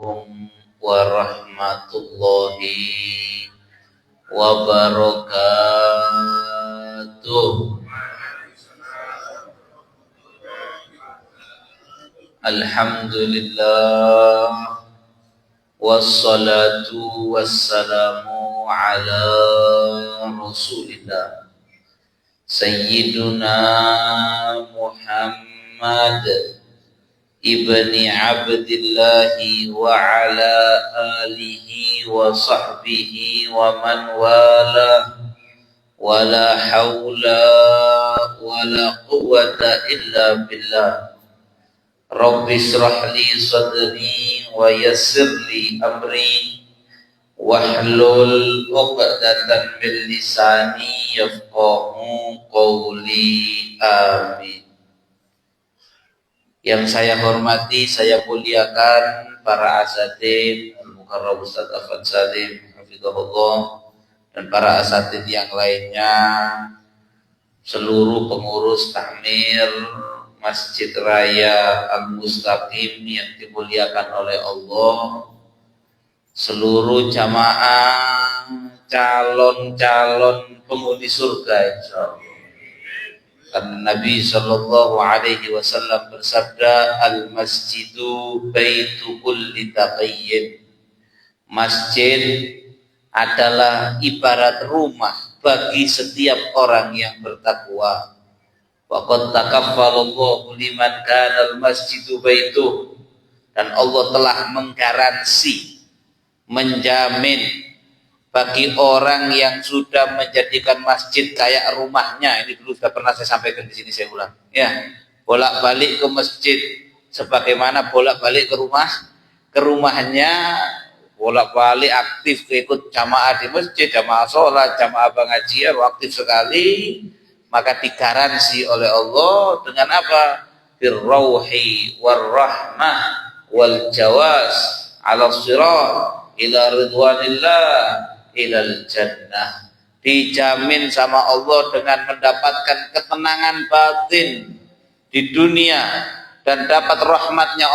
warahmatullahi wabarakatuh. Alhamdulillah wassalatu wassalamu ala Rasulillah Sayyiduna Muhammad ibni Abdillahi wa ala alihi wa sahbihi wa man wala wa la hawla wa la quwwata illa billah. Rabbi shrah li sadri wa yassir li amri wahlul 'uqdatam min lisani yafqahu qawli. Amin. Yang saya hormati, saya muliakan para asatidz Al-Mukarram Ustaz Afan Salim hafizahullah dan para asatidz yang lainnya, seluruh pengurus takmir Masjid Raya Al-Mustaqim yang dimuliakan oleh Allah, seluruh jamaah calon-calon penghuni surga insyaallah. Karena Nabi Shallallahu Alaihi Wasallam bersabda, al-masjidu baitu kulli taqiyyin. Masjid adalah ibarat rumah bagi setiap orang yang bertakwa. Wa qad takaffalallahu liman kana al-masjidu baituh. Dan Allah telah menggaransi, menjamin bagi orang yang sudah menjadikan masjid kayak rumahnya. Ini dulu sudah pernah saya sampaikan di sini, saya ulang ya, bolak-balik ke masjid sebagaimana bolak-balik ke rumahnya, bolak-balik aktif ikut jamaah di masjid, jamaah sholat, jamaah pengajian, aktif sekali. Maka digaransi oleh Allah dengan apa? Birrauhi warrahmah wal jawaz ala sirat ila ridwanillah ilal jannah. Dijamin sama Allah dengan mendapatkan ketenangan batin di dunia dan dapat rahmatnya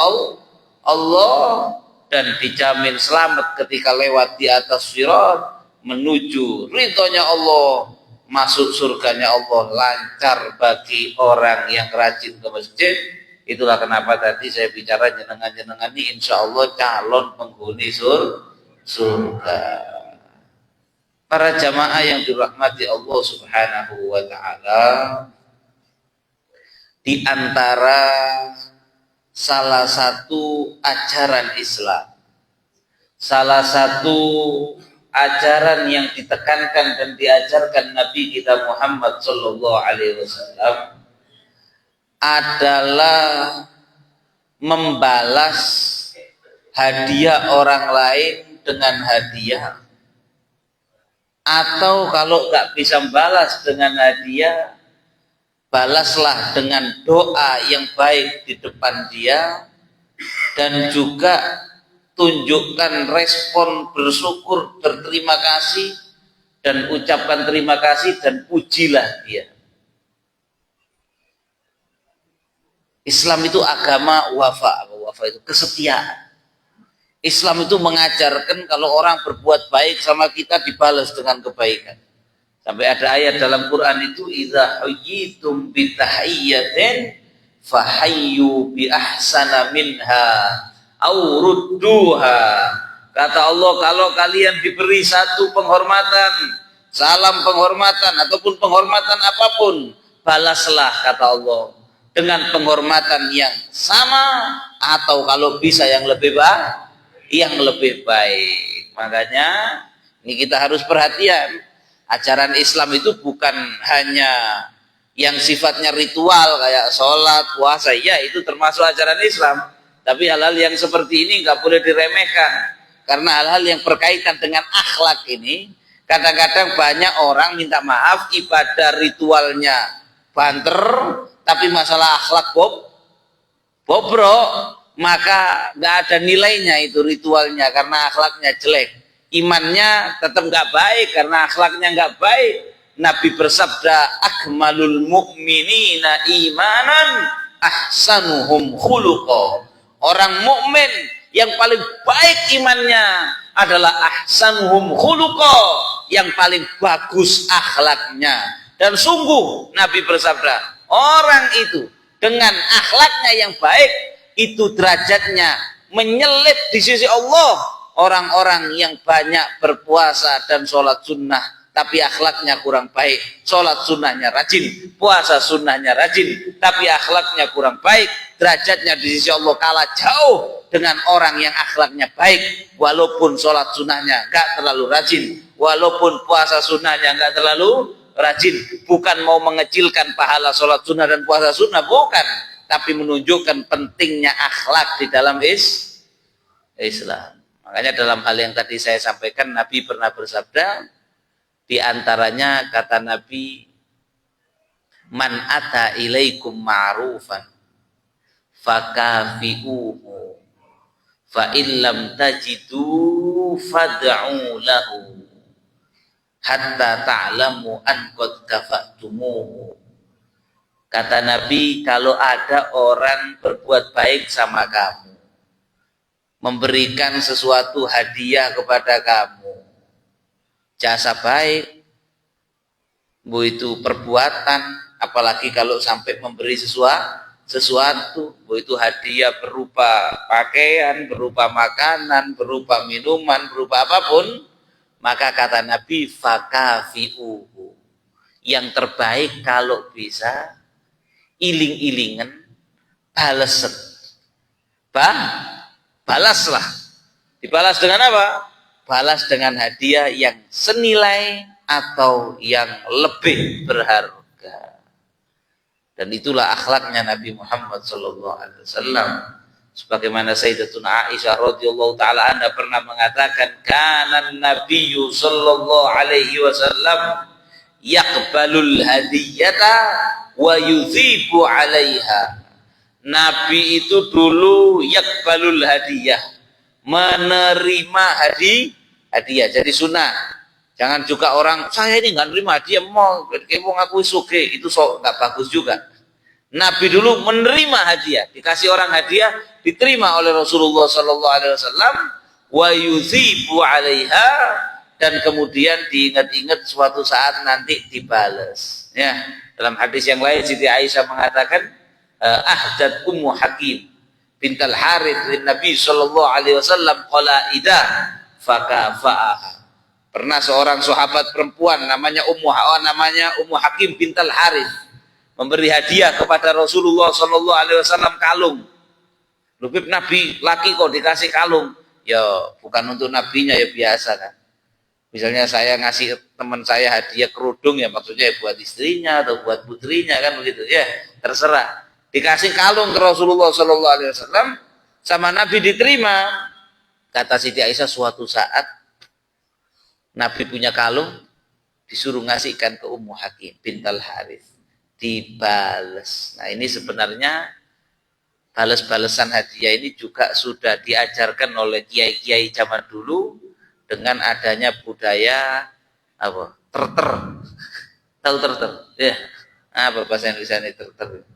Allah, dan dijamin selamat ketika lewat di atas sirat menuju ridhonya Allah, masuk surganya Allah. Lancar bagi orang yang rajin ke masjid. Itulah kenapa tadi saya bicara jenengan-jenengan ini insya Allah calon penghuni surga. Para jamaah yang dirahmati Allah Subhanahu wa ta'ala, di antara salah satu ajaran Islam, salah satu ajaran yang ditekankan dan diajarkan Nabi kita Muhammad sallallahu alaihi wasallam adalah membalas hadiah orang lain dengan hadiah. Atau kalau nggak bisa balas dengan hadiah, balaslah dengan doa yang baik di depan dia, dan juga tunjukkan respon bersyukur, berterima kasih, dan ucapkan terima kasih dan pujilah dia. Islam itu agama wafa. Wafa itu kesetiaan. Islam itu mengajarkan kalau orang berbuat baik sama kita dibalas dengan kebaikan. Sampai ada ayat dalam Quran itu, idza huyyitum bi tahiyyatin fahayyu bi ahsana minha aw rudduha. Kata Allah, kalau kalian diberi satu penghormatan, salam penghormatan ataupun penghormatan apapun, balaslah kata Allah dengan penghormatan yang sama, atau kalau bisa yang lebih baik. Makanya ini kita harus perhatian. Ajaran Islam itu bukan hanya yang sifatnya ritual kayak sholat, puasa, ya itu termasuk ajaran Islam. Tapi hal-hal yang seperti ini nggak boleh diremehkan, karena hal-hal yang berkaitan dengan akhlak ini, kadang-kadang banyak orang minta maaf ibadah ritualnya banter, tapi masalah akhlak bobrok. Maka nggak ada nilainya itu ritualnya karena akhlaknya jelek. Imannya tetap nggak baik karena akhlaknya nggak baik. Nabi bersabda, akmalul mu'minina imanan ahsanuhum khuluqa. Orang mukmin yang paling baik imannya adalah ahsanuhum khuluqa, yang paling bagus akhlaknya. Dan sungguh Nabi bersabda, orang itu dengan akhlaknya yang baik itu derajatnya menyelip di sisi Allah orang-orang yang banyak berpuasa dan sholat sunnah tapi akhlaknya kurang baik. Sholat sunnahnya rajin, puasa sunnahnya rajin, tapi akhlaknya kurang baik, derajatnya di sisi Allah kalah jauh dengan orang yang akhlaknya baik, walaupun sholat sunnahnya gak terlalu rajin, walaupun puasa sunnahnya gak terlalu rajin. Bukan mau mengecilkan pahala sholat sunnah dan puasa sunnah, bukan, tapi menunjukkan pentingnya akhlak di dalam Islam. Makanya dalam hal yang tadi saya sampaikan, Nabi pernah bersabda, di antaranya kata Nabi, man ata ilaikum ma'rufan fakafi'uhu fa illam tajidu fad'u lahu hatta ta'lamu an qad kafa'tumuhu. Kata Nabi, kalau ada orang berbuat baik sama kamu, memberikan sesuatu hadiah kepada kamu, jasa baik, bu itu perbuatan, apalagi kalau sampai memberi sesuatu, bu itu hadiah berupa pakaian, berupa makanan, berupa minuman, berupa apapun, maka kata Nabi, fakafi'uhu, yang terbaik kalau bisa iling-ilingan, balaslah. Dibalas dengan apa? Balas dengan hadiah yang senilai atau yang lebih berharga. Dan itulah akhlaknya Nabi Muhammad SAW. Sebagaimana Sayyidatuna Aisyah radhiyallahu taala anha pernah mengatakan, kana Nabiyyu sallallahu alaihi wasallam yaqbalul hadiyata wa yuthibu 'alaiha. Nabi itu dulu yaqbalul hadiyah, menerima hadiah. Jadi sunnah. Jangan juga orang, saya ini nggak nerima hadiah, mau ngaku suge, itu nggak bagus juga. Nabi dulu menerima hadiah, dikasih orang hadiah, diterima oleh Rasulullah SAW, wa yuthibu 'alaiha, dan kemudian diingat-ingat suatu saat nanti dibales. Ya, dalam hadis yang lain Siti Aisyah mengatakan, ahdat Ummu Hakim bintal Harith lin Nabi sallallahu alaihi wasallam qalaidah fakafa'aha. Pernah seorang sahabat perempuan namanya Ummu Hakim bintal Harith memberi hadiah kepada Rasulullah sallallahu alaihi wasallam kalung. Lebih Nabi laki kok dikasih kalung. Ya bukan untuk nabinya, ya biasa kan. Misalnya saya ngasih teman saya hadiah kerudung, ya maksudnya buat istrinya atau buat putrinya kan begitu. Ya, terserah. Dikasih kalung ke Rasulullah sallallahu alaihi wasallam, sama Nabi diterima. Kata Siti Aisyah, suatu saat Nabi punya kalung, disuruh ngasihkan ke Ummu Hakim bintal Harith, dibales. Nah, ini sebenarnya balas-balasan hadiah ini juga sudah diajarkan oleh kiai-kiai zaman dulu dengan adanya budaya apa? Terter. Tahu terter? Ya. Apa bahasa Indonesia ini terter?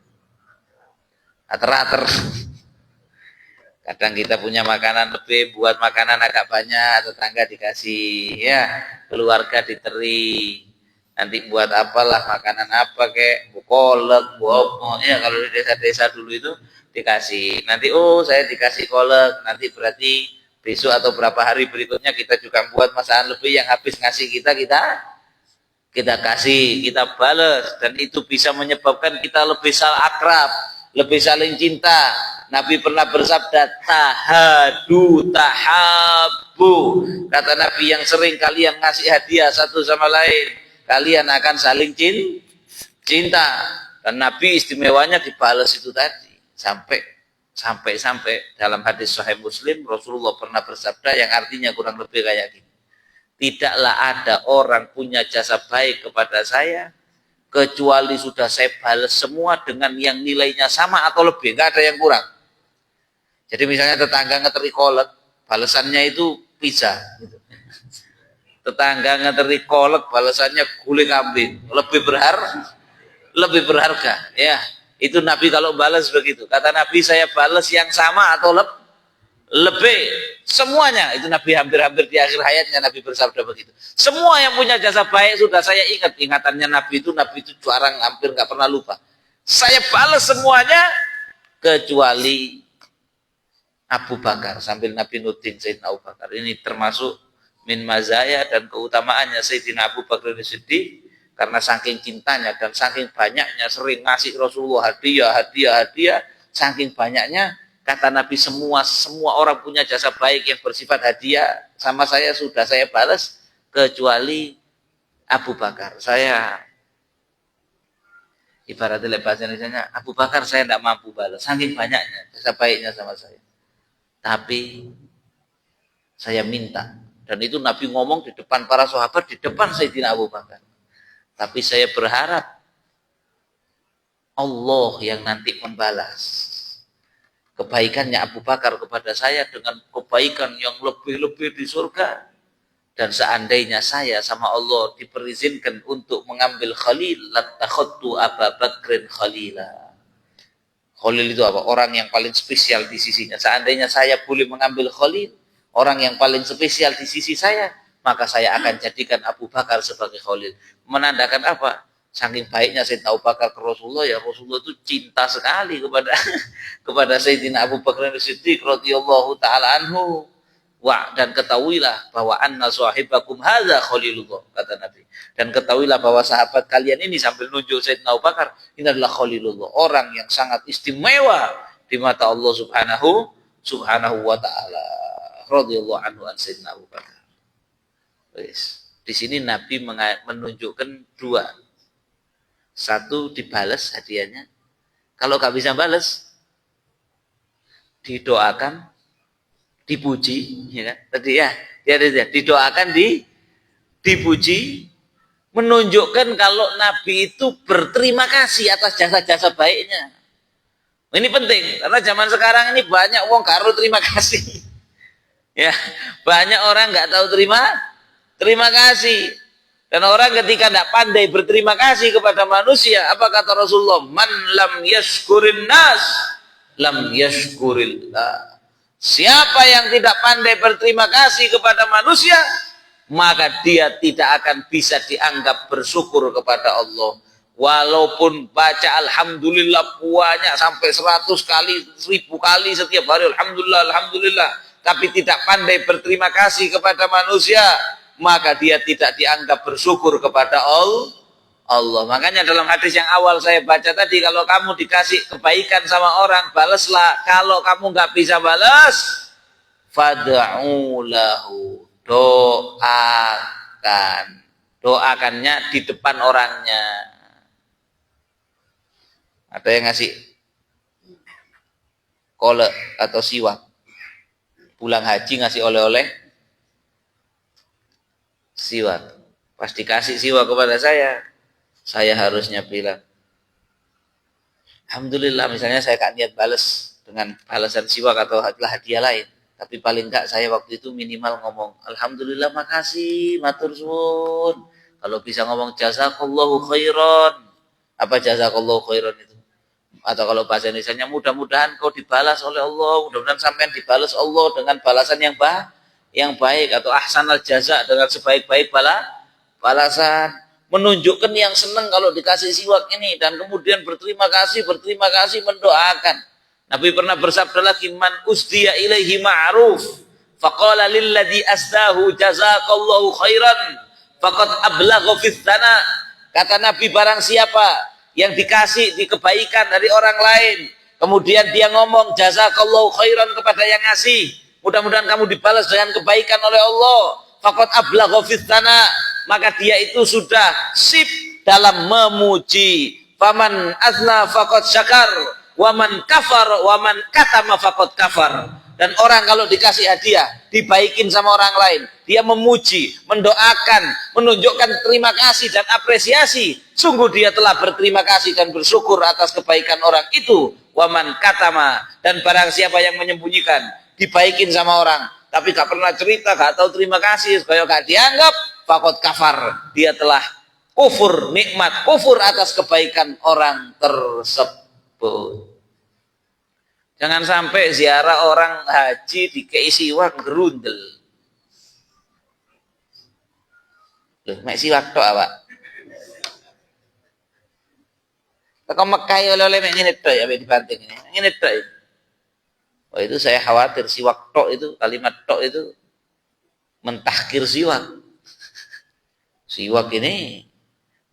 Ater-ater. Kadang kita punya makanan lebih, buat makanan agak banyak, tetangga dikasih, ya, keluarga diteri. Nanti buat apalah, makanan apa kayak kolek, ya kalau di desa-desa dulu itu dikasih. Nanti saya dikasih kolek, nanti berarti besok atau berapa hari berikutnya kita juga buat masakan lebih, yang habis ngasih kita kasih, kita balas, dan itu bisa menyebabkan kita lebih saling akrab, lebih saling cinta. Nabi pernah bersabda, tahadu tahabu. Kata Nabi, yang sering kalian ngasih hadiah satu sama lain, kalian akan saling cinta. Dan Nabi istimewanya dibalas itu tadi. Sampai dalam hadis Sahih Muslim, Rasulullah pernah bersabda yang artinya kurang lebih kayak gini. Tidaklah ada orang punya jasa baik kepada saya, kecuali sudah saya balas semua dengan yang nilainya sama atau lebih, nggak ada yang kurang. Jadi misalnya tetangga ngeteri kolek, balasannya itu pizza. Tetangga ngeteri kolek, balasannya gulai kambing, lebih berharga. Ya, itu Nabi kalau balas begitu. Kata Nabi, saya balas yang sama atau lebih semuanya. Itu Nabi hampir-hampir di akhir hayatnya Nabi bersabda begitu. Semua yang punya jasa baik sudah saya ingat. Ingatannya Nabi itu jarang, hampir nggak pernah lupa. Saya balas semuanya kecuali Abu Bakar. Sambil Nabi nutin Sayyidina Abu Bakar. Ini termasuk min mazaya dan keutamaannya Sayyidina Abu Bakar Siddiq, karena saking cintanya dan saking banyaknya sering ngasih Rasulullah hadiah, saking banyaknya kata Nabi semua orang punya jasa baik yang bersifat hadiah sama saya sudah saya balas kecuali Abu Bakar. Saya ibaratnya bahasa Indonesia, Abu Bakar saya tidak mampu balas saking banyaknya jasa baiknya sama saya. Tapi saya minta, dan itu Nabi ngomong di depan para sahabat, di depan Sayyidina Abu Bakar. Tapi saya berharap Allah yang nanti membalas kebaikannya Abu Bakar kepada saya dengan kebaikan yang lebih-lebih di surga. Dan seandainya saya sama Allah diperizinkan untuk mengambil Khalil, lattakhadtu Abu Bakrin Khalila. Khalil itu apa? Orang yang paling spesial di sisinya. Seandainya saya boleh mengambil Khalil, orang yang paling spesial di sisi saya, maka saya akan jadikan Abu Bakar sebagai Khalil. Menandakan apa? Saking baiknya Sayyidina Abu Bakar ke Rasulullah, ya Rasulullah itu cinta sekali kepada Sayyidina Abu Bakar Siddiq radhiyallahu taala anhu. Dan ketahuilah bahwa anna sahibakum hadza Khalilullah, kata Nabi. Dan ketahuilah bahwa sahabat kalian ini, sambil nunjuk Sayyidina Abu Bakar, ini adalah Khalilullah, orang yang sangat istimewa di mata Allah subhanahu wa taala. Radhiyallahu anhu an Sayyidina Abu Bakar. Di sini Nabi menunjukkan dua. Satu, dibalas hadiahnya. Kalau nggak bisa balas, didoakan, dipuji, ya kan? Tadi ya didoakan, dipuji, menunjukkan kalau Nabi itu berterima kasih atas jasa-jasa baiknya. Ini penting, karena zaman sekarang ini banyak wong karo terima kasih. Ya, banyak orang nggak tahu terima kasih. Dan orang ketika tidak pandai berterima kasih kepada manusia, apa kata Rasulullah? Man lam yashkurin nas, lam yashkurillah. Siapa yang tidak pandai berterima kasih kepada manusia, maka dia tidak akan bisa dianggap bersyukur kepada Allah. Walaupun baca Alhamdulillah banyak sampai 100 kali, 1000 kali setiap hari, Alhamdulillah, Alhamdulillah, tapi tidak pandai berterima kasih kepada manusia, maka dia tidak dianggap bersyukur kepada Allah. Makanya dalam hadis yang awal saya baca tadi, kalau kamu dikasih kebaikan sama orang, balaslah. Kalau kamu nggak bisa balas, fad'u lahu, doakannya di depan orangnya. Ada yang ngasih kolek atau siwak, pulang haji ngasih oleh-oleh siwak. Pas dikasih siwak kepada saya harusnya bilang Alhamdulillah, misalnya saya gak niat balas dengan balasan siwak atau hadiah lain, tapi paling enggak saya waktu itu minimal ngomong Alhamdulillah, makasih, matur suwun. Kalau bisa ngomong jazakallahu khairan. Apa jazakallahu khairan itu? Atau kalau bahasa Indonesianya, mudah-mudahan kau dibalas oleh Allah, mudah-mudahan sampean dibalas Allah dengan balasan yang baik, atau ahsanal jaza, dengan sebaik-baik balasan. Menunjukkan yang senang kalau dikasih siwak ini, dan kemudian berterima kasih mendoakan. Nabi pernah bersabda lagi, man usdiya ilaihi ma'ruf faqala lilladzi asdahu jazakallahu khairan faqad ablagha fis sana. Kata Nabi, barang siapa yang dikasih di kebaikan dari orang lain, kemudian dia ngomong jazakallahu khairan kepada yang ngasih, mudah-mudahan kamu dibalas dengan kebaikan oleh Allah, faqad ablagha fis sana, maka dia itu sudah sip dalam memuji. Faman azna faqad syakar, waman kafar, waman katama faqad kafar. Dan orang kalau dikasih hadiah, dibaikin sama orang lain, dia memuji, mendoakan, menunjukkan terima kasih dan apresiasi, sungguh dia telah berterima kasih dan bersyukur atas kebaikan orang itu. Waman katama, dan barang siapa yang menyembunyikan, dibaikin sama orang, tapi gak pernah cerita, gak tahu terima kasih, kayak gak dianggap, faqad kafar, dia telah kufur nikmat, kufur atas kebaikan orang tersebut. Jangan sampai ziarah orang haji dikei siwak gerundel. Loh, mek siwak tok Pak. Kok Mekah oleh-oleh mek ngene tok ya dibanting ini. Ngene tok. Oh itu saya khawatir siwak tok itu kalimat tok itu mentahkir siwak. Siwak ini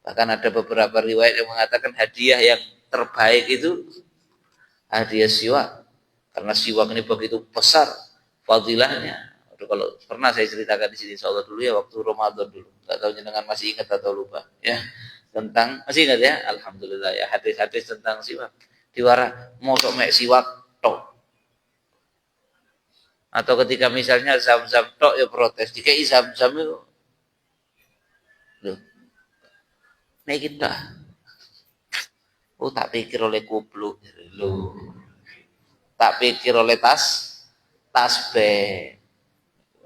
bahkan ada beberapa riwayat yang mengatakan hadiah yang terbaik itu hadiah siwak. Karena siwak ini begitu besar fadilahnya. Aduh, kalau pernah saya ceritakan di sini insyaallah dulu ya waktu Ramadan dulu. Enggak tahu jenengan masih ingat atau lupa ya. Tentang masih ingat ya? Alhamdulillah ya hadis-hadis tentang siwak. Diwara mosok mek siwak tok. Atau ketika misalnya zam-zam tok ya protes, dikai zam-zam itu. Loh. Nek kita. Oh tak pikir oleh kupluk. Loh. Tak pikir oleh tasbih.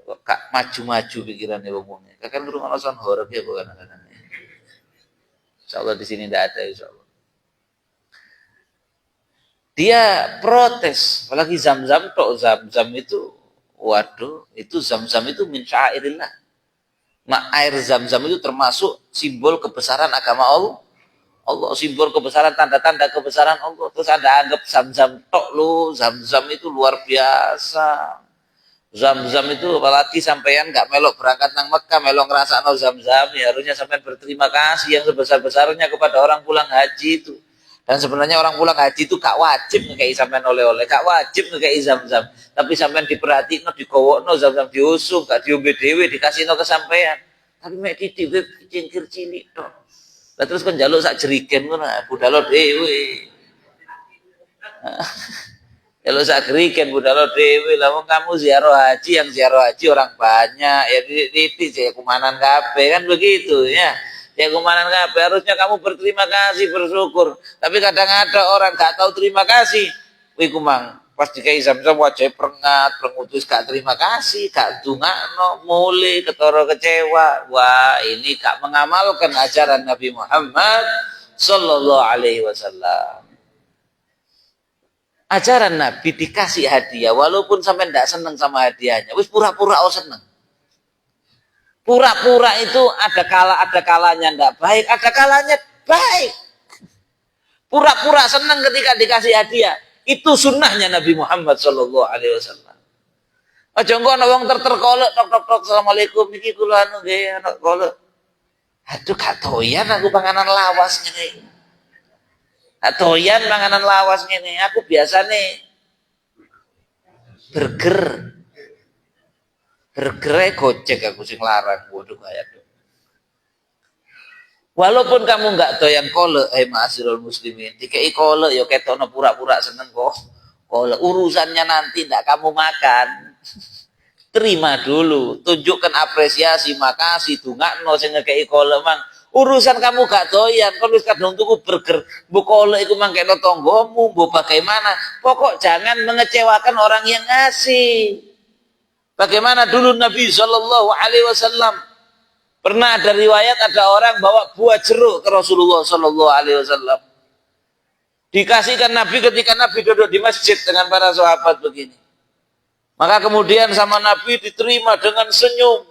Kok maju-maju pikirannya umumnya. Kan rumah alasan horor ya bukan kadang-kadang. Insyaallah di sini tidak ada insyaallah. Dia protes, apalagi zam-zam tok, zam-zam itu waduh, itu zam-zam itu min syairillah. Air zam-zam itu termasuk simbol kebesaran agama Allah. Allah simbol kebesaran, tanda-tanda kebesaran Allah. Terus Anda anggap zam-zam tok lu, zam-zam itu luar biasa. Zam-zam itu apalagi sampean nggak melok berangkat nang Mekah, melok ngrasakno zam-zam, ya harusnya sampean berterima kasih yang sebesar-besarnya kepada orang pulang haji itu. Dan sebenarnya orang pulang haji itu gak wajib ngekei sampean oleh-oleh, gak wajib ngekei zam-zam. Tapi sampean diperhatikno, digowokno zam-zam diusung, gak diombe dhewe, dikasihno ke sampean. Tapi mek titik cingkir cilik tok. Lah terus kan njaluk sak jerigen ngono, budalo dhewe. Kalau sak jerigen budalo dhewe, lah wong kamu ziarah haji, yang ziarah haji orang banyak, ya titik saya kumanan kabeh kan begitu ya. Ya kumanan kabeh harusnya kamu berterima kasih, bersyukur. Tapi kadang ada orang gak tahu terima kasih. Wih kumang, pas dikai zam-zam wajah perengat, perengutus gak terima kasih, gak dungakno, mulai ketoro kecewa. Wah, ini gak mengamalkan ajaran Nabi Muhammad sallallahu alaihi wasallam. Ajaran Nabi dikasih hadiah, walaupun sampai tidak senang sama hadiahnya, wis pura-pura senang. Pura-pura itu ada kalanya tidak baik, ada kalanya baik. Pura-pura senang ketika dikasih hadiah, itu sunnahnya Nabi Muhammad Sallallahu Alaihi Wasallam. Aja engko ana wong terkolek tok assalamualaikum niki kula anu nggih ana kolek. Aduh gak doyan aku panganan lawas ngene. Doyan panganan lawas ngene. Aku biasane burger gojek aku sing larang. Waduh kayak tuh. Walaupun kamu nggak doyan kolek, ma'asyiral muslimin, dikei kolek ya ketokno pura-pura seneng kok. Kolek urusannya nanti ndak kamu makan. Terima dulu, tunjukkan apresiasi, makasih, dungakno sing ngekei kolek mang. Urusan kamu gak doyan, kalau kadang tuku burger, bu kolek iku mangkeno tonggomu, bu bagaimana? Pokok jangan mengecewakan orang yang ngasih. Bagaimana dulu Nabi Shallallahu Alaihi Wasallam pernah ada riwayat ada orang bawa buah jeruk ke Rasulullah Shallallahu Alaihi Wasallam. Dikasihkan Nabi ketika Nabi duduk di masjid dengan para sahabat begini. Maka kemudian sama Nabi diterima dengan senyum.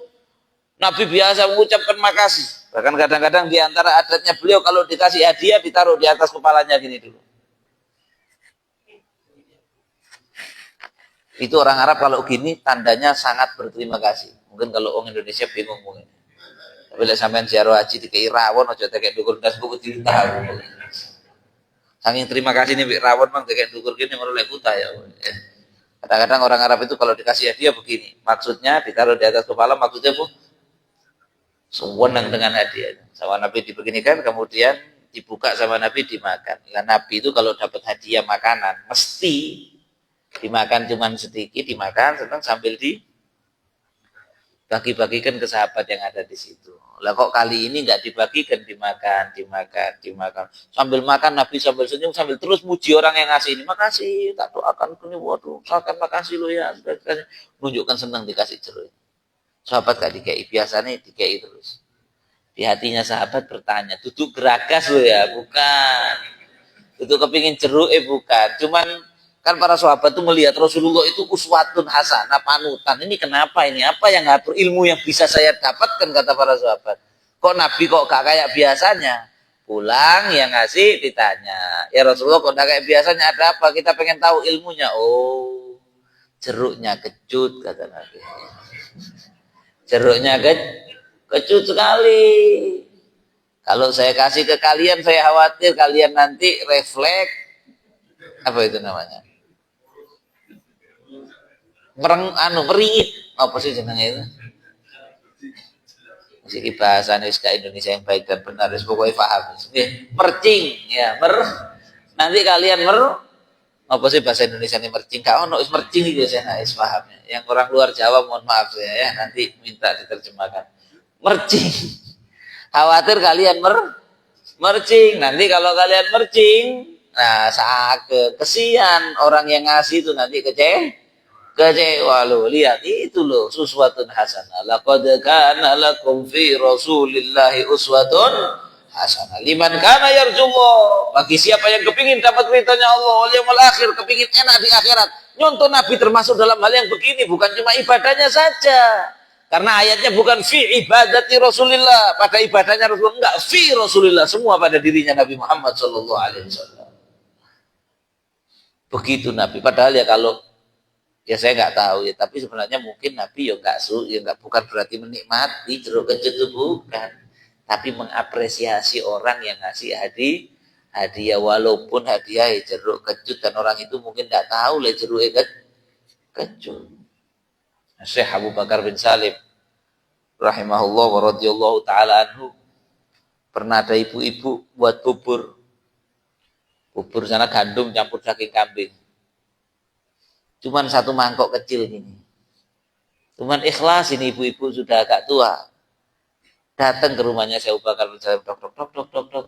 Nabi biasa mengucapkan makasih. Bahkan kadang-kadang di antara adatnya beliau kalau dikasih hadiah ditaruh di atas kepalanya gini dulu. Itu orang Arab kalau gini tandanya sangat berterima kasih. Mungkin kalau orang Indonesia bingung mungkin. Tapi lek sampean ziarah haji dikei rawon aja tekek ndukur ndas buku tahu. Saking terima kasih nih rawon mang tekek ndukur kene ngono lek kuta ya. Kadang-kadang orang Arab itu kalau dikasih hadiah begini. Maksudnya ditaruh di atas kepala maksudnya bu senang dengan hadiah. Sama Nabi dibeginikan kemudian dibuka sama Nabi dimakan. Nah, Nabi itu kalau dapat hadiah makanan mesti dimakan cuman sedikit, dimakan senang sambil dibagi-bagikan ke sahabat yang ada di situ. Lah kok kali ini nggak dibagikan, dimakan. Sambil makan Nabi sambil senyum sambil terus muji orang yang ngasih ini. Makasih, tak doakan ini waduh, sakan makasih lo ya. Menunjukkan senang dikasih jeruk. Sahabat gak dikei, biasanya dikei terus. Di hatinya sahabat bertanya, duduk geragas lo ya, bukan. Duduk kepingin jeruk bukan. Cuman Kan para sahabat tuh melihat Rasulullah itu uswatun hasanah, panutan. Ini kenapa ini? Apa yang ngatur ilmu yang bisa saya dapatkan, kata para sahabat. Kok Nabi kok gak kayak biasanya? Pulang yang ngasih ditanya. Ya Rasulullah kok gak kayak biasanya, ada apa? Kita pengen tahu ilmunya. Oh, jeruknya kecut, kata Nabi. Jeruknya kecut sekali. Kalau saya kasih ke kalian, saya khawatir kalian nanti refleks. Apa itu namanya? Meringit. Apa sih jenenge itu? Jadi bahasa Indonesia yang baik dan benar, pokoknya paham. Mercing, ya nanti kalian apa sih bahasa Indonesia ini mercing? Kau mercing itu saya nggak pahamnya. Yang orang luar Jawa mohon maaf ya, nanti minta diterjemahkan. Mercing. Khawatir kalian mercing. Nanti kalau kalian mercing, nah kesian orang yang ngasih itu nanti kecewa loh. Lihat itu loh, uswatun hasanah. Laqad kana lakum fi Rasulillahi uswatun hasanah liman kana yarjullah. Bagi siapa yang kepingin dapat ridhonya Allah wal yaumil akhir, kepingin enak di akhirat. Nyontoh Nabi termasuk dalam hal yang begini, bukan cuma ibadahnya saja. Karena ayatnya bukan fi ibadati Rasulillah, pada ibadahnya Rasulullah, enggak, fi Rasulillah, semua pada dirinya Nabi Muhammad sallallahu alaihi wasallam. Begitu Nabi. Padahal ya kalau ya saya nggak tahu ya, tapi sebenarnya mungkin Nabi ya nggak bukan berarti menikmati jeruk kecut itu, bukan, tapi mengapresiasi orang yang ngasih hadiah walaupun hadiah jeruk kecut dan orang itu mungkin nggak tahu lah jeruk kecut. Syekh Abu Bakar bin Salim rahimahullah wa radhiyallahu taala anhu, pernah ada ibu-ibu buat bubur sana gandum campur daging kambing. Cuman satu mangkok kecil gini. Cuman ikhlas, ini ibu-ibu sudah agak tua. Datang ke rumahnya Syekh Abu Bakar bin Salim, dok.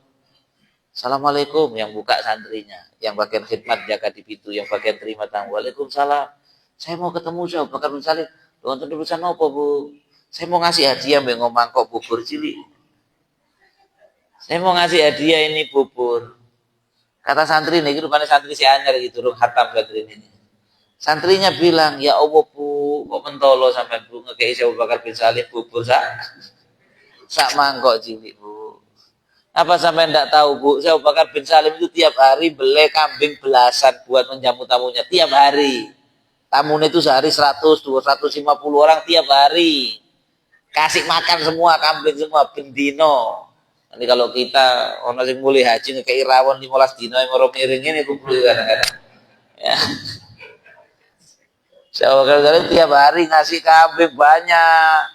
Assalamualaikum, yang buka santrinya, yang bagian khidmat jaga di pintu, yang bagian terima tamu. Waalaikumsalam. Saya mau ketemu Syekh Abu Bakar bin Salim. Untuk urusan apa, Bu? Saya mau ngasih hadiah mbek mangkok bubur cilik. Saya mau ngasih hadiah ini bubur. Kata santri ini, rupanya santri si anyar gitu, rung hatam santri ini. Santrinya bilang, ya Allah Bu, kok mentolo sampai Bu ngekei Syekh Abu Bakar bin Salim bubur sak mangkok cilik Bu. Apa sampai enggak tahu Bu, Syekh Abu Bakar bin Salim itu tiap hari beli kambing belasan buat menjamu tamunya, tiap hari. Tamunya itu sehari 100, 250 orang tiap hari. Kasih makan semua, kambing semua, bendino. Nanti kalau kita, orang yang mulai haji, ngekei rawon 15 dino, yang orang miring ini, kumpul kadang-kadang. Ya. Saya tiap hari ngasih kambing banyak.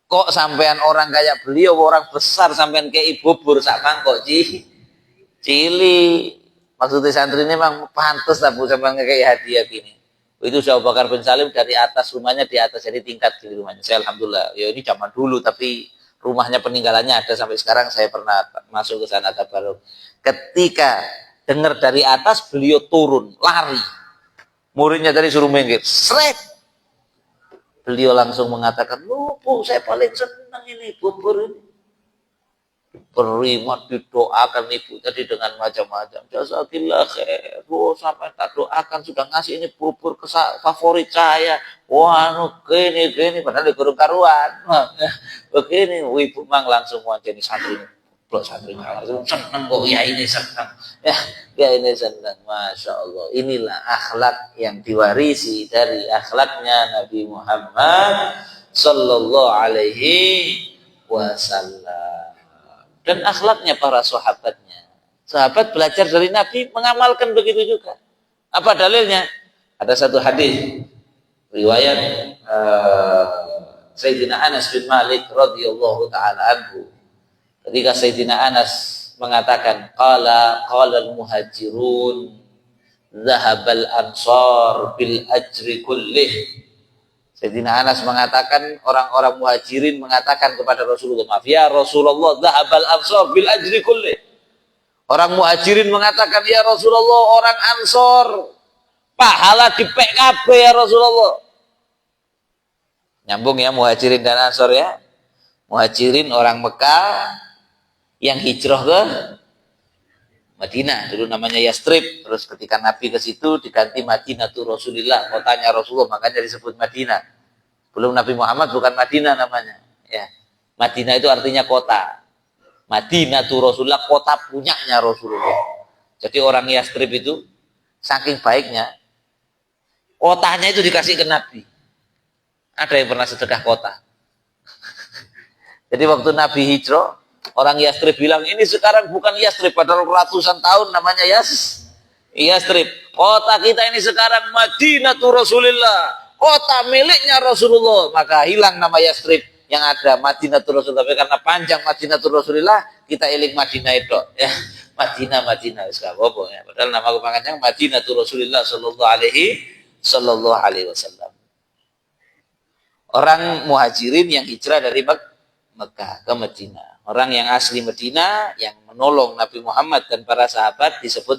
Kok sampean orang kayak beliau, orang besar sampean kayak ibu bubur sak mangkok cili. Maksudnya santri ini memang pantas lah Bu sampean kayak hadiah gini. Itu Syekh Abu Bakar bin Salim dari atas rumahnya, di atas, jadi tingkat di rumahnya. Saya alhamdulillah, ya ini zaman dulu tapi rumahnya peninggalannya ada sampai sekarang. Saya pernah masuk ke sana tabaruk. Ketika dengar dari atas, beliau turun lari. Muridnya tadi suruh minggir, sret. Beliau langsung mengatakan, "Loh, Bu, saya paling senang ini bubur ini." Beriman didoakan ibu tadi dengan macam-macam. Jazakillah khair. Bu, sampai tak doakan sudah ngasih ini bubur favorit saya. Wah, gini, padahal dikurung karuan. Begini, ibu mang langsung wancani santri. Blok santrinya langsung senang kok, ya ini senang. Ya ini senang. Masya Allah. Inilah akhlak yang diwarisi dari akhlaknya Nabi Muhammad sallallahu alaihi wasallam. Dan akhlaknya para sahabatnya. Sahabat belajar dari Nabi, mengamalkan begitu juga. Apa dalilnya? Ada satu hadis riwayat Sayyidina Anas bin Malik radhiyallahu taala anhu. Ketika Sayyidina Anas mengatakan, qala al-muhajirun dhahabal ansar bil ajri kullih. Sayyidina Anas mengatakan, orang-orang muhajirin mengatakan kepada Rasulullah, maaf ya Rasulullah, dhahabal ansar bil ajri kullih. Orang muhajirin mengatakan, ya Rasulullah, orang ansor pahala di PKB ya Rasulullah. Nyambung ya, muhajirin dan ansor ya. Muhajirin orang Mekah yang hijrah Madinah, dulu namanya Yastrib. Terus ketika Nabi ke situ diganti Madinatul Rasulillah, kotanya Rasulullah, makanya disebut Madinah. Belum Nabi Muhammad bukan Madinah namanya. Ya. Madinah itu artinya kota. Madinatul Rasulillah, kota punyanya Rasulullah. Jadi orang Yastrib itu saking baiknya, kotanya itu dikasih ke Nabi. Ada yang pernah sedekah kota. Jadi waktu Nabi hijrah, orang Yastrib bilang, ini sekarang bukan Yastrib, padahal ratusan tahun namanya Yastrib. Kota kita ini sekarang Madinatul Rasulillah, kota miliknya Rasulullah. Maka hilang nama Yastrib, yang ada Madinatul Rasulillah. Karena panjang Madinatul Rasulillah, kita iling Madinah itu. Ya, Madinah, ya. Padahal nama kepanjangan Madinatul Rasulillah Sallallahu Alaihi Wasallam. Orang muhajirin yang hijrah dari Mekah ke Madinah. Orang yang asli Madinah yang menolong Nabi Muhammad dan para sahabat disebut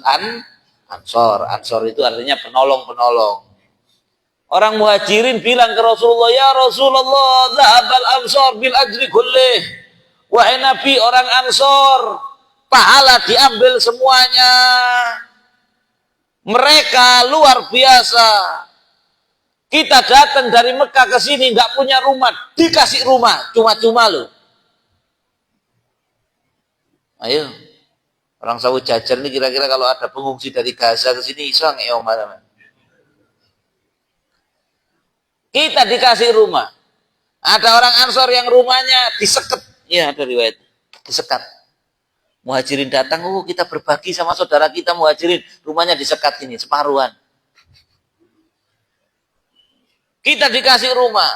Ansor. Ansor itu artinya penolong-penolong. Orang muhajirin bilang ke Rasulullah, ya Rasulullah, zahabal ansor bil ajri kullih. Wahai Nabi, orang Ansor, pahala diambil semuanya. Mereka luar biasa. Kita datang dari Mekah ke sini nggak punya rumah, dikasih rumah cuma-cuma loh. Ayo, orang Sawu Jajar nih kira-kira kalau ada pengungsi dari Gaza ke sini iso ngeomah. Kita dikasih rumah. Ada orang Ansor yang rumahnya disekat, ya ada riwayat, disekat. Muhajirin datang, kita berbagi sama saudara kita Muhajirin, rumahnya disekat ini separuhan. Kita dikasih rumah.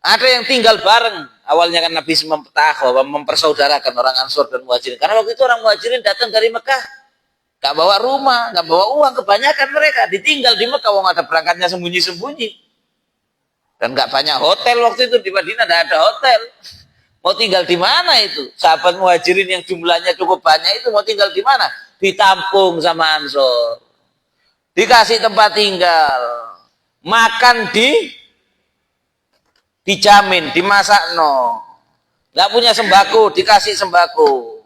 Ada yang tinggal bareng. Awalnya kan Nabi mempersaudarakan orang Ansor dan Muhajirin. Karena waktu itu orang Muhajirin datang dari Mekah. Gak bawa rumah, gak bawa uang. Kebanyakan mereka ditinggal di Mekah. Wong ada berangkatnya sembunyi-sembunyi. Dan gak banyak hotel waktu itu. Di Madinah gak ada hotel. Mau tinggal di mana itu? Sahabat Muhajirin yang jumlahnya cukup banyak itu mau tinggal di mana? Ditampung sama Ansor. Dikasih tempat tinggal. Makan dijamin, dimasak no. Gak punya sembako, dikasih sembako.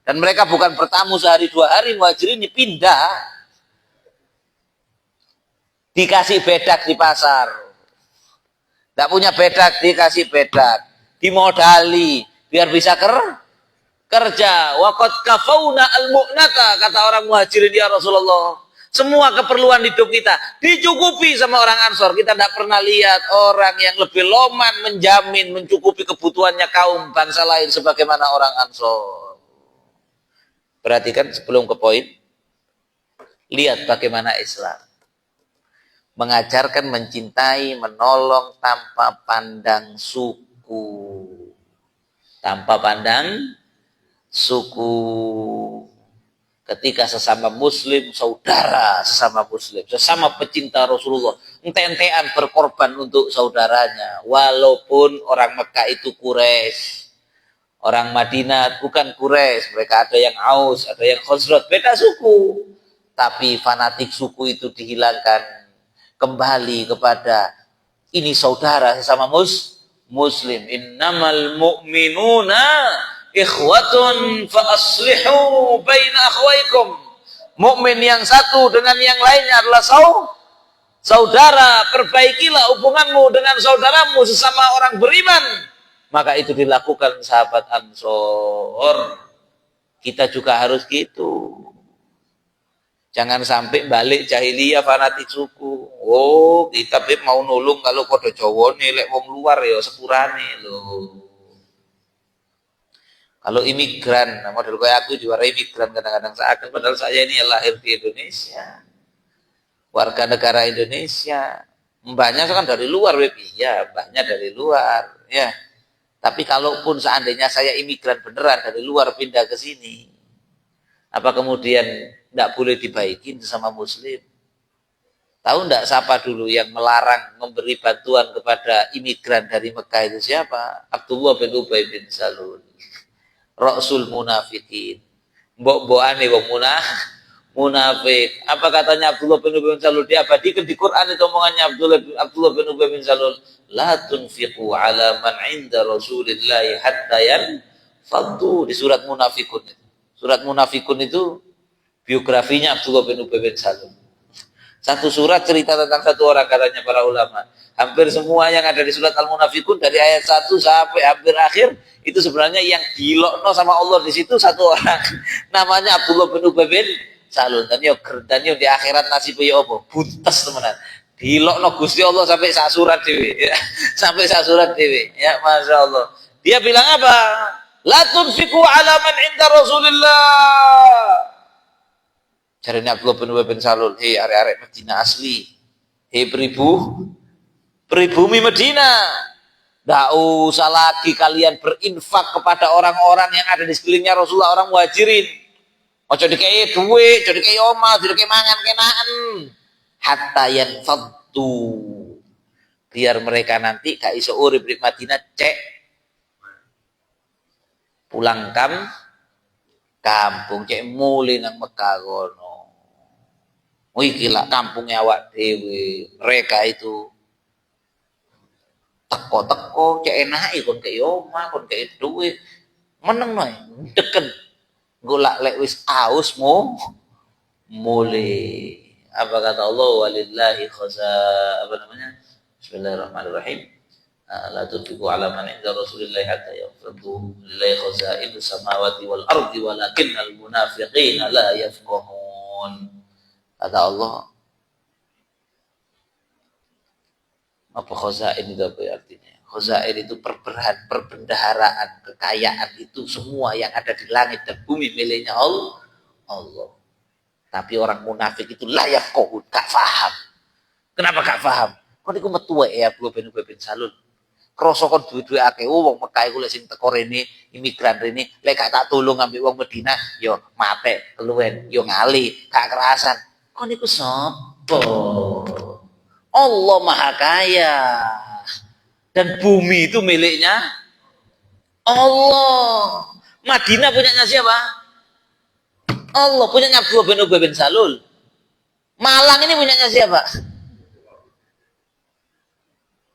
Dan mereka bukan bertamu sehari 2 hari, Muhajirin ini pindah. Dikasih bedak di pasar. Gak punya bedak, dikasih bedak. Dimodali, biar bisa kerja. Waqad kafauna al-mu'nata, kata orang Muhajirin, ya Rasulullah. Semua keperluan hidup kita dicukupi sama orang Ansor. Kita tidak pernah lihat orang yang lebih loman menjamin, mencukupi kebutuhannya kaum bangsa lain sebagaimana orang Ansor. Perhatikan sebelum ke poin. Lihat bagaimana Islam mengajarkan mencintai, menolong tanpa pandang suku. Tanpa pandang suku. Ketika sesama muslim, saudara sesama muslim, sesama pecinta Rasulullah, ente-entean berkorban untuk saudaranya. Walaupun orang Mekah itu Quraisy, orang Madinah bukan Quraisy, mereka ada yang Aus, ada yang Khazraj, beda suku. Tapi fanatik suku itu dihilangkan, kembali kepada ini saudara sesama muslim. Innamal mu'minuna ikhwatun fa aslihu baina akhwaikum. Mukmin yang satu dengan yang lainnya adalah saudara. Perbaikilah hubunganmu dengan saudaramu sesama orang beriman. Maka itu dilakukan sahabat Ansor. Kita juga harus gitu. Jangan sampai balik jahiliyah fanatik suku. Kita mau nulung kalau kode Jawa nih lek wong luar ya sepurane lho. Kalau imigran, model kayak aku juara imigran kadang-kadang seakan padahal saya ini lahir di Indonesia, warga negara Indonesia. Mbahnya kan dari luar, ya mbahnya dari luar, ya. Tapi kalaupun seandainya saya imigran beneran dari luar pindah ke sini, apa kemudian tidak boleh dibaikin sama Muslim? Tahu enggak siapa dulu yang melarang memberi bantuan kepada imigran dari Mekah itu siapa? Abdullah bin Ubay bin Salul. Rasul munafikin. Mbok-mbokane wong munafik. Apa katanya Abdullah bin Ubay bin Salul? Diabadikan di Quran itu omongannya Abdullah bin Ubay bin Salul. La tunfiqu ala man 'inda Rasulillah hatta yanfaddu, di surat Munafikun. Surat Munafikun itu biografinya Abdullah bin Ubay bin Salul. Satu surat cerita tentang satu orang katanya para ulama. Hampir semua yang ada di surat Al-Munafikun dari ayat 1 sampai hampir akhir itu sebenarnya yang dilokno sama Allah di situ satu orang. Namanya Abdullah bin Ubay bin Salul. Dan yo di akhirat nasibnya yo apa? Buntes temenan. Dilokno Gusti Allah sampai sak surat dhewe. Ya. Sampai sak surat dhewe. Ya Masya Allah. Dia bilang apa? La tunfiqu ala man inda Rasulillah. Jarene Abdullah bin Ubay bin Salul, hei arek-arek Medina asli, hei pribumi Medina, tidak usah lagi kalian berinfak kepada orang-orang yang ada di sekelilingnya Rasulullah, orang muhajirin. Ojo dikei duit, ojo dikei omah, ojo dikei mangan kenaan, hatta yanfaddu, biar mereka nanti gak iso urip di Madinah cek pulang kampung cek muli nang Mekah kono. Wih gila kampungnya awak dewe. Mereka itu teko-teko cek enak kon kei omah, kon kei duit. Meneng noy, deken. Golak lek wis aus muli. Apa kata Allah walillahi apa namanya? Bismillahirrahmanirrahim. La tunfiqu ala man inda Rasulillah hatta yanfadu lillahi khaza'inu samawati wal ardi walakinnal munafiqina la yafqahun. Kata Allah, apa khazain itu apa artinya? Khazain itu perbendaharaan, kekayaan itu semua yang ada di langit dan bumi miliknya Allah. Tapi orang munafik itu layak kohun, gak faham. Kenapa gak faham? Kau niku metu ya Abdullah bin Ubay bin Salul. Krasa kon duwe-duwe akeh wong Mekah iku lek sing teko rene, imigran rene, lek gak tak tulung ngambil wong Madinah, yo mate, keluwen, yo ngali, gak kerasan. Kok niku sapa? Allah Maha Kaya. Dan bumi itu miliknya Allah. Madinah punyanya siapa? Allah. Punyanya Abdullah bin Ubay bin Salul. Malang ini punyanya siapa?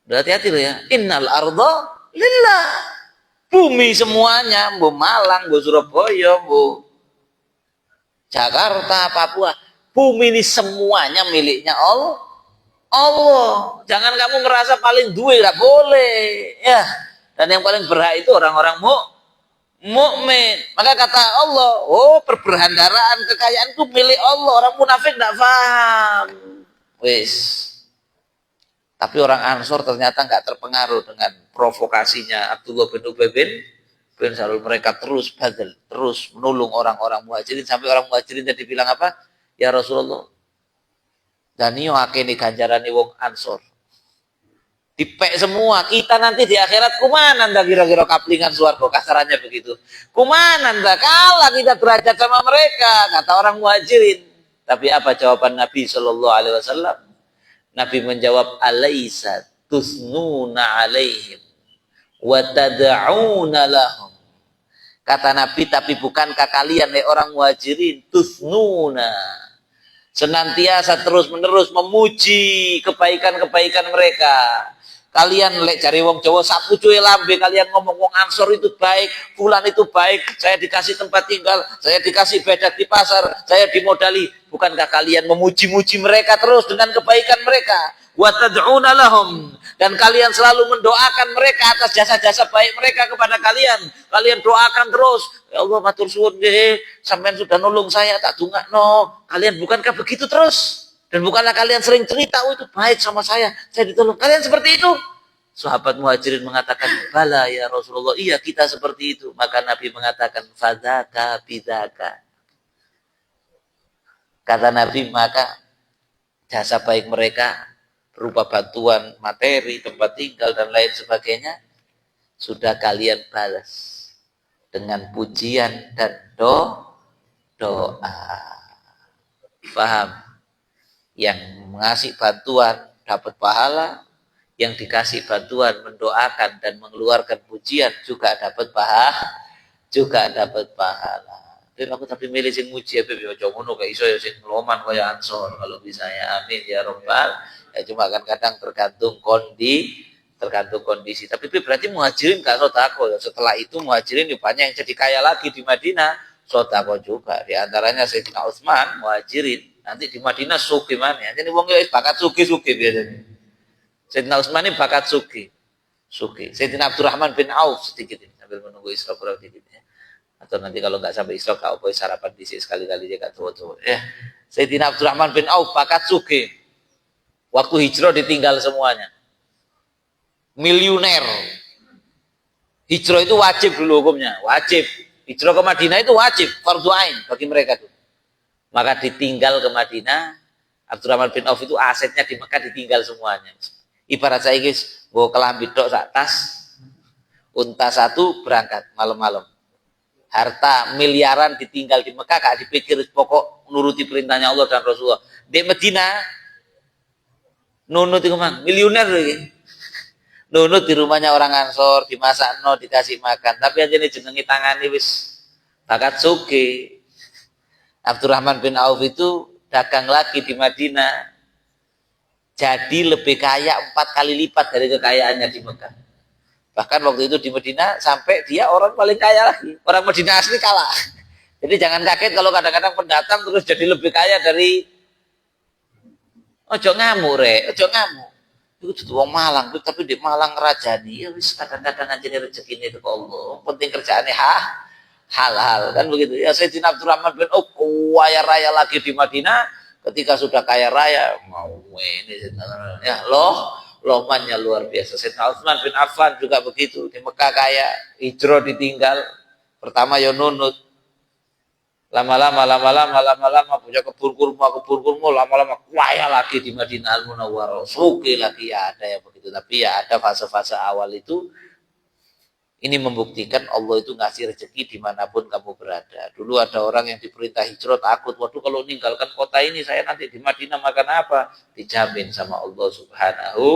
Berhati-hati loh ya. Innal arda lillah. Bumi semuanya, Bu Malang, Bu Surabaya, Bu Jakarta, Papua. Bumi ini semuanya miliknya Allah. Jangan kamu merasa paling duit, gak boleh. Ya. Dan yang paling berhak itu orang-orang mukmin. Maka kata Allah, perbendaharaan kekayaan itu milik Allah. Orang munafik tidak paham. Wis. Tapi orang Ansor ternyata nggak terpengaruh dengan provokasinya Abdullah bin Ubay bin Salul. Mereka terus menolong orang-orang muhajirin sampai orang muhajirin jadi bilang apa? Ya Rasulullah, dan iyo akene ganjarane wong Ansor. Dipek semua, kita nanti di akhirat kumanan dah kira-kira kaplingan swarga, kasarannya begitu. Kumanan dah kalah kita derajat sama mereka, kata orang muhajirin. Tapi apa jawaban Nabi Shallallahu Alaihi Wasallam? Nabi menjawab, alaisa tusnuna alaihim wa tad'una lahum. Kata Nabi, tapi bukankah kalian orang muhajirin tusnuna, senantiasa terus-menerus memuji kebaikan-kebaikan mereka. Kalian lek cari wong Jawa sapu cuy lambe, kalian ngomong wong Ansor itu baik, fulan itu baik, saya dikasih tempat tinggal, saya dikasih bedak di pasar, saya dimodali. Bukankah kalian memuji-muji mereka terus dengan kebaikan mereka? Wa tad'una lahum, dan kalian selalu mendoakan mereka atas jasa-jasa baik mereka kepada kalian. Kalian doakan terus, ya Allah matur suwun nggih, sampean sudah nolong saya tak dongakno. Kalian bukankah begitu terus? Dan bukanlah kalian sering cerita, itu baik sama saya ditolong. Kalian seperti itu? Sahabat muhajirin mengatakan, bala ya Rasulullah, iya kita seperti itu. Maka Nabi mengatakan, fadzaka bidzaka. Kata Nabi, maka jasa baik mereka berupa bantuan materi, tempat tinggal dan lain sebagainya sudah kalian balas dengan pujian dan doa. Paham? Yang mengasih bantuan dapat pahala, yang dikasih bantuan mendoakan dan mengeluarkan pujian juga dapat pahala. Tapi milih sing muji ape yo aja ngono kayak iso yo sing loman kaya Ansor kalau bisa ya, amin ya robbal. Ya cuma kan kadang tergantung kondisi. Tapi berarti muhajirin gak takut. Setelah itu muhajirin banyak yang jadi kaya lagi di Madinah. sodako juga. Di antaranya Sayyidina Utsman Muhajirin. Nanti di Madinah sugih mana? Jadi wong bakat sugih-sugih biasanya. Sayyidina Utsman ini bakat sugih. Sayyidina Abdurrahman bin Auf sedikit ini sambil menunggu Isra kurang dikit ya. Atau nanti kalau nggak sampai Isra kau boleh sarapan di sini sekali-kali dia kata tua ya. Sayyidina Abdurrahman bin Auf bakat sugih. Waktu hijrah ditinggal semuanya. Miliuner. Hijrah itu wajib dulu hukumnya, wajib. Hijrah ke Madinah itu wajib, fardhu ain bagi mereka tuh. Maka ditinggal ke Madinah, Abdurrahman bin Auf itu asetnya di Mekah ditinggal semuanya. Ibarat saya guys, bawa kelambi dok sak tas, unta satu berangkat malam-malam. Harta miliaran ditinggal di Mekah, gak dipikir pokok nuruti perintahnya Allah dan Rasulullah. Di Madinah, nunut itu mang, miliuner lagi. Nunut di rumahnya orang Ansor, dimasak no, dikasih makan. Tapi aja nih jenengi tangani wis bakat sugih. Abdurrahman bin Auf itu dagang lagi di Madinah. Jadi lebih kaya 4 kali lipat dari kekayaannya di Mekah. Bahkan waktu itu di Madinah sampai dia orang paling kaya lagi. Orang Madinah asli kalah. Jadi jangan kaget kalau kadang-kadang pendatang terus jadi lebih kaya dari ojo ngamuk rek, ojo ngamuk. Itu wong Malang, tapi di Malang ngerajani. Ya wis kadang-kadang aja nih rezeki ini ke Allah. Penting kerjaannya halal kan begitu. Ya Sayyidina Abdurrahman bin Auf kaya raya lagi di Madinah. Ketika sudah kaya raya mau ini ya lomannya luar biasa. Sayyidina Utsman bin Affan juga begitu. Di Mekah kaya, hijrah ditinggal. Pertama ya nunut. Lama-lama punya kebun kurma, lama-lama kaya lagi di Madinah Al-Munawwarah. Sugih lagi ya ada yang begitu. Tapi ya ada fase-fase awal itu. Ini membuktikan Allah itu ngasih rezeki dimanapun kamu berada. Dulu ada orang yang diperintah hijrah takut. Waduh kalau meninggalkan kota ini saya nanti di Madinah makan apa? Dijamin sama Allah Subhanahu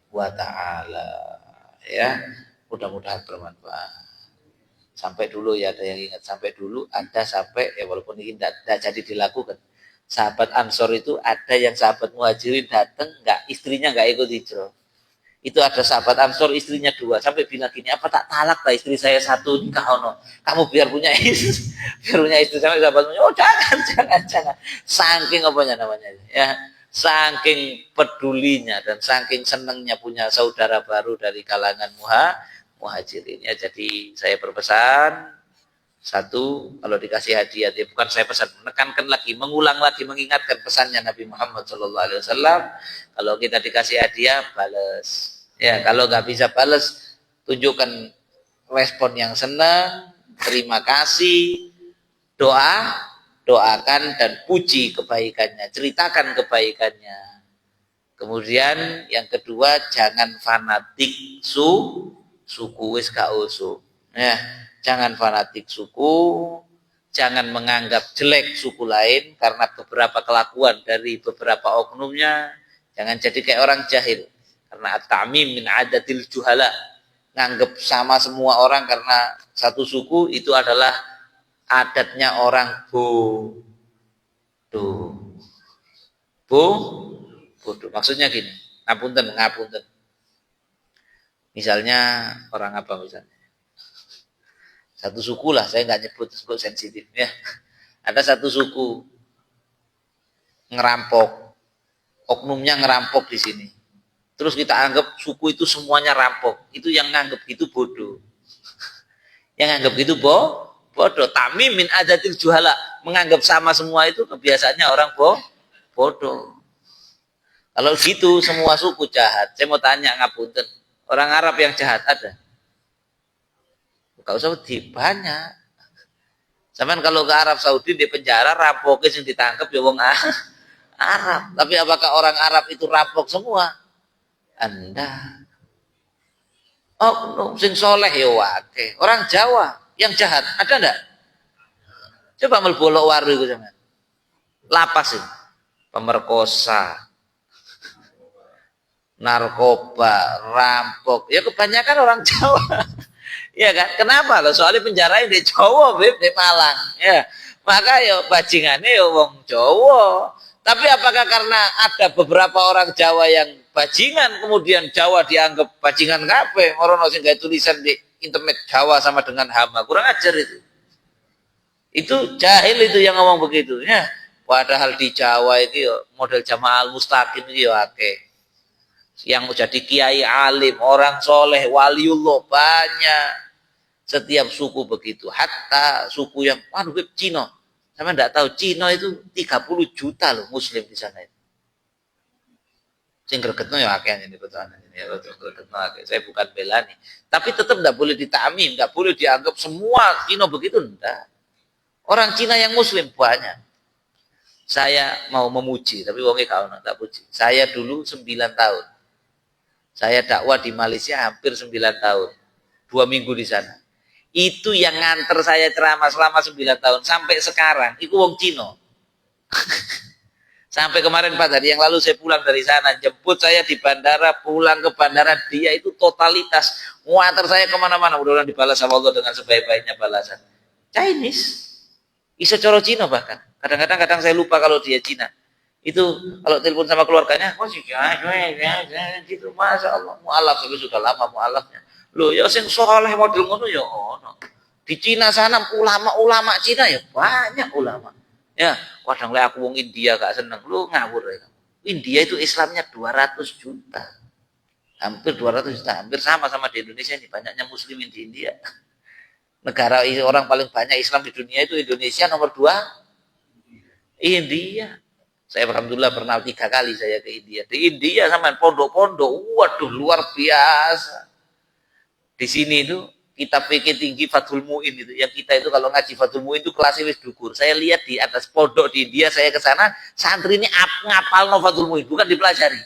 wa ta'ala. Ya, mudah-mudahan bermanfaat. Sampai dulu ya ada yang ingat. Sampai dulu ada sampai ya walaupun ini tidak jadi dilakukan. Sahabat Ansor itu ada yang sahabat Muhajirin datang istrinya nggak ikut hijrah. Itu ada sahabat Ansor istrinya 2 sampai bilang gini, apa tak talak lah istri saya 1 nikah ono. Kamu biar punya istri sampai sahabatnya, oh jangan. Saking apanya namanya ya, saking pedulinya dan saking senengnya punya saudara baru dari kalangan muhajirin ya. Jadi saya berpesan satu, kalau dikasih hadiah, ya bukan saya pesan, menekankan lagi, mengulang lagi, mengingatkan pesannya Nabi Muhammad SAW. Kalau kita dikasih hadiah, balas. Ya, kalau nggak bisa balas, tunjukkan respon yang senang, terima kasih, doakan dan puji kebaikannya, ceritakan kebaikannya. Kemudian yang kedua, jangan fanatik suku wis gak usuk. Ya, jangan fanatik suku, jangan menganggap jelek suku lain karena beberapa kelakuan dari beberapa oknumnya. Jangan jadi kayak orang jahil. Karena at-ta'mim min adatil juhala. Nganggap sama semua orang karena satu suku itu adalah adatnya orang bodoh. Maksudnya gini, ngapunten. Misalnya orang apa misalnya? Satu suku lah, saya nggak nyebut sensitif ya. Ada satu suku ngerampok, oknumnya ngerampok di sini. Terus kita anggap suku itu semuanya rampok. Itu yang nganggap itu bodoh. Yang nganggap itu bodoh. Tamim min adatil juhala. Menganggap sama semua itu kebiasaannya orang bodoh. Kalau gitu semua suku jahat. Saya mau tanya ngapunten. Orang Arab yang jahat ada? Gak usah banyak. Sampai kalau ke Arab Saudi di penjara rampoknya yang ditangkap ya wong Arab. Tapi apakah orang Arab itu rampok semua? Anda sing soleh ya wake. Orang Jawa yang jahat ada enggak? Coba melbolok waru itu jangan. Lapas itu. Pemerkosa, narkoba, rampok. Ya kebanyakan orang Jawa. Ya kan? Kenapa loh? Soalnya penjara di Jawa, di Malang. Ya. Maka ya bajingannya ya wong Jawa. Tapi apakah karena ada beberapa orang Jawa yang bajingan, kemudian Jawa dianggap bajingan kabeh? Orang sing gawe tulisan di internet Jawa sama dengan hama. Kurang ajar itu. Itu jahil itu yang ngomong begitu ya. Padahal di Jawa itu model Jamaah Al-Mustaqim itu akeh. Yang jadi kiai alim, orang soleh, waliullah banyak. Setiap suku begitu. Hatta suku yang Cina. Sama enggak tahu Cina itu 30 juta loh muslim di sana itu. Sing gregetno ya akeh ini betulan ini ya gregetno akeh. Saya bukan bela nih. Tapi tetap enggak boleh ditamim, enggak boleh dianggap semua Cina begitu enggak. Orang Cina yang muslim banyak. Saya mau memuji, tapi wongnya kau tak puji. Saya dulu 9 tahun. Saya dakwah di Malaysia hampir 9 tahun. 2 minggu di sana. Itu yang nganter saya ceramah selama 9 tahun. Sampai sekarang, itu wong Cina. Sampai kemarin 4 hari yang lalu saya pulang dari sana. Jemput saya di bandara, pulang ke bandara. Dia itu totalitas. Nganter saya kemana-mana. Mudah-mudahan dibalas sama Allah dengan sebaik-baiknya balasan. Chinese. Iso coro Cina bahkan. Kadang-kadang saya lupa kalau dia Cina. Itu kalau telepon sama keluarganya, gitu, masya Allah, mualaf tapi sudah lama mualafnya. Loh, ya sing soleh model ngono ya ono. Di Cina sana ulama Cina ya banyak ulama. Ya, kadang lah aku wong India gak seneng. Lu ngawur ya. India itu Islamnya 200 juta. Hampir 200 juta, hampir sama di Indonesia ini, banyaknya muslimin di India. Negara orang paling banyak Islam di dunia itu Indonesia, nomor 2 India. Saya alhamdulillah pernah 3 kali saya ke India. Di India sama pondok-pondok, waduh luar biasa. Di sini itu kita pikir tinggi Fathul Mu'in itu. Yang kita itu kalau ngaji Fathul Mu'in itu kelasnya wis dukur. Saya lihat di atas pondok di India, saya ke sana, santri ini ngapal no Fathul Mu'in, bukan dipelajari.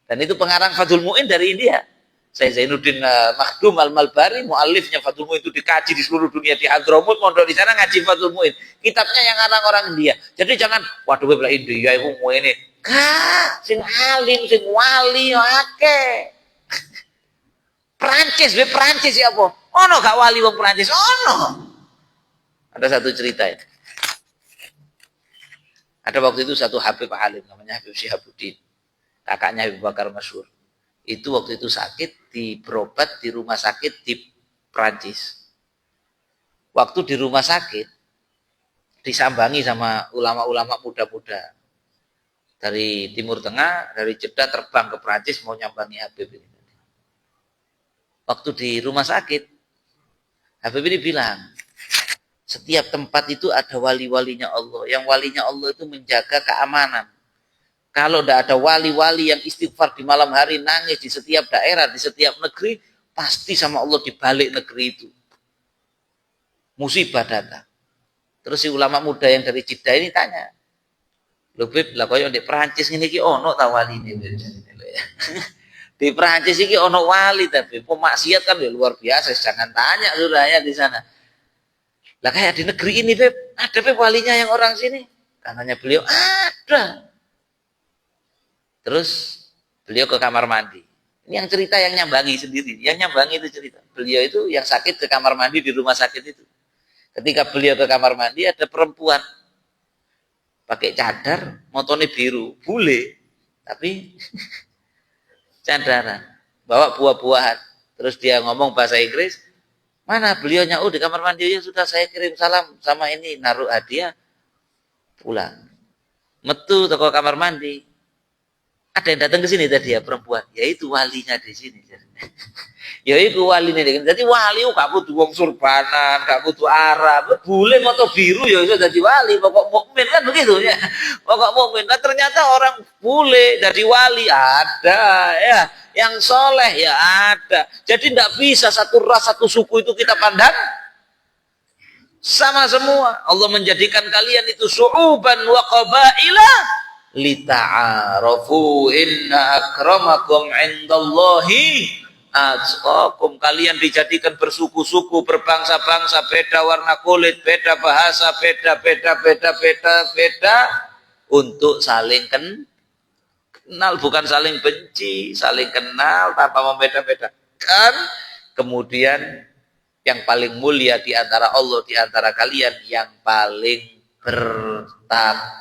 Dan itu pengarang Fathul Mu'in dari India. Saya Zainuddin Makhdum Al-Malbari, mu'alifnya Fathul Mu'in itu dikaji di seluruh dunia, di Hadramut, mondok di sana ngaji Fathul Mu'in. Kitabnya yang orang India. Jadi jangan, waduh belah India itu mau ini. Kak, sing alim, sing wali, oke. Perancis ya apa? Ono gak wali wong Perancis? Ono. Ada satu cerita ya. Ada waktu itu satu Habib alim namanya Habib Syihabuddin. Kakaknya Habib Bakar Masyhur. Itu waktu itu sakit, berobat di rumah sakit di Prancis. Waktu di rumah sakit, disambangi sama ulama-ulama muda-muda. Dari Timur Tengah, dari Jeddah terbang ke Prancis mau nyambangi Habib ini. Waktu di rumah sakit, Habib ini bilang, setiap tempat itu ada wali-walinya Allah. Yang walinya Allah itu menjaga keamanan. Kalau tidak ada wali-wali yang istighfar di malam hari, nangis di setiap daerah, di setiap negeri, pasti sama Allah di balik negeri itu. Musibah datang. Terus si ulama muda yang dari Jeddah ini tanya, "Lho Bib, lah koyo di Perancis ngene iki ono ta wali ini?" Di Perancis iki ono wali tapi pemaksiat kan ya luar biasa, jangan tanya sudahnya di sana. Lah kayak di negeri ini Bib, ada Bib walinya yang orang sini? Katanya beliau ada. Terus beliau ke kamar mandi. Ini yang cerita yang nyambangi sendiri. Yang nyambangi itu cerita. Beliau itu yang sakit ke kamar mandi di rumah sakit itu. Ketika beliau ke kamar mandi ada perempuan. Pakai cadar, motornya biru. Bule. Tapi cadaran. Bawa buah-buahan. Terus dia ngomong bahasa Inggris. Mana beliaunya? Oh di kamar mandi. Ya sudah saya kirim salam sama ini. Naruh hadiah. Pulang. Metu toko kamar mandi. Ada yang datang ke sini tadi ya perempuan, yaitu walinya di sini. Yaitu walinya. Jadi wali gak butuh wong surbanan, gak butuh Arab, boleh moto biru ya itu jadi wali. Pokok mukmin kan begitu ya. Pokok mukmin. Nah, ternyata orang boleh jadi wali ada ya, yang soleh ya ada. Jadi tidak bisa satu ras satu suku itu kita pandang sama semua. Allah menjadikan kalian itu syu'uban wa qabaila lita'arafu inna akramakum indallahi atqakum. Kalian dijadikan bersuku-suku, berbangsa-bangsa, beda warna kulit, beda bahasa, beda untuk saling kenal, bukan saling benci, saling kenal tanpa membeda-bedakan. Kemudian yang paling mulia di antara Allah, di antara kalian yang paling bertakwa.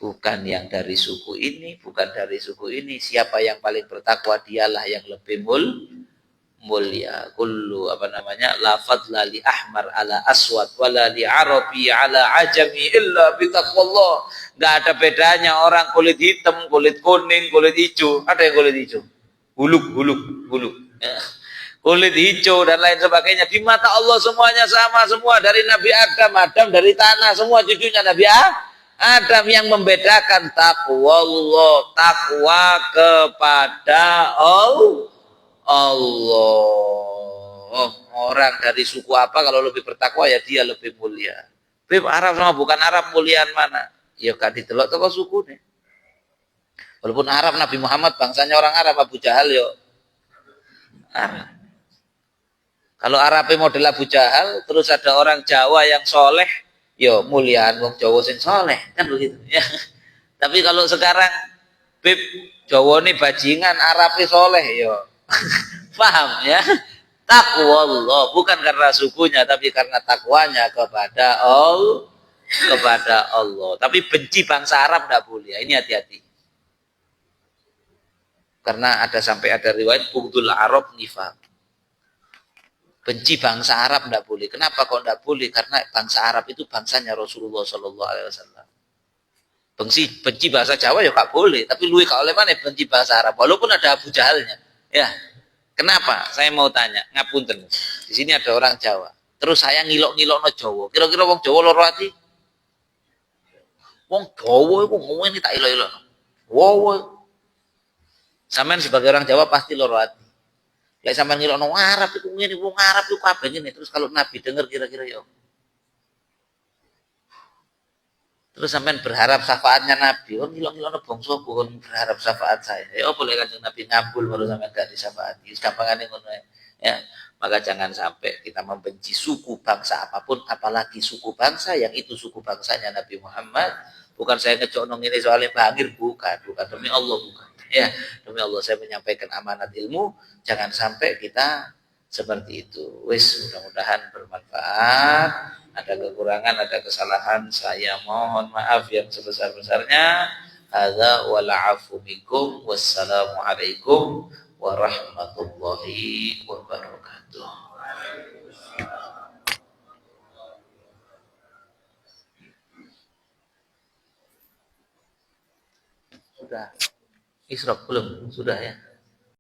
Bukan yang dari suku ini, bukan dari suku ini. Siapa yang paling bertakwa dialah yang lebih mulia. Kullu apa namanya? La fadla li ahmar ala aswad wala li arabi ala ajami illa bi taqwallah. Enggak ada bedanya orang kulit hitam, kulit kuning, kulit hijau. Ada yang kulit hijau. Huluk. Ya. Kulit hijau dan lain sebagainya. Di mata Allah semuanya sama semua. Dari Nabi Adam dari tanah, semua cucunya Nabi Adam. Yang membedakan taqwallah, takwa kepada Allah. Orang dari suku apa kalau lebih bertakwa ya dia lebih mulia. Beb Arab sama bukan Arab muliaan mana? Ya gak didelok toko suku nih. Walaupun Arab Nabi Muhammad bangsanya orang Arab, Abu Jahal yo Arab. Kalau Arabnya model Abu Jahal, terus ada orang Jawa yang soleh, yo muliaan wong Jawa sing soleh, kan begitu ya. Tapi kalau sekarang Beb Jawa ini bajingan, Arabnya soleh, yo paham ya? Taqwallah bukan karena sukunya, tapi karena takwanya kepada Allah. Tapi benci bangsa Arab tidak boleh. Ini hati-hati. Karena sampai ada riwayat bughdul Arab nifaq. Benci bangsa Arab tidak boleh. Kenapa kok tidak boleh? Karena bangsa Arab itu bangsanya Rasulullah Shallallahu Alaihi Wasallam. Benci bahasa Jawa ya gak boleh. Tapi luwih gak oleh mana benci bahasa Arab. Walaupun ada Abu Jahalnya. Ya. Kenapa? Saya mau tanya. Ngapunten. Di sini ada orang Jawa. Terus saya ngilok-ngilok no Jawa. Kira-kira wong Jawa loro ati? Wong Jawa itu ngomong ini tak ilok-ilok. Wow. Sampean sebagai orang Jawa pasti loro ati. Lek sampean ngilok no Arab itu ngene, wong Arab itu kabeh ngene. Terus kalau Nabi dengar kira-kira ya. Terus sampean berharap syafaatnya Nabi. Oh ngilok-ngilok no bangsa kon berharap syafaat saya. Ya boleh Kanjeng Nabi ngabul baru sampean gak disyafaati. Gampangane ngono ya. Maka jangan sampai kita membenci suku bangsa apapun, apalagi suku bangsa yang itu suku bangsanya Nabi Muhammad. Bukan saya ngejokno ngene soalnya bangir, bukan demi Allah bukan. Ya, demi Allah saya menyampaikan amanat ilmu, jangan sampai kita seperti itu. Wis, mudah-mudahan bermanfaat. Ada kekurangan, ada kesalahan, saya mohon maaf yang sebesar-besarnya. Hadza wal afu minkum. Wassalamualaikum warahmatullahi wabarakatuh. Sudah. Isrok belum? Sudah ya.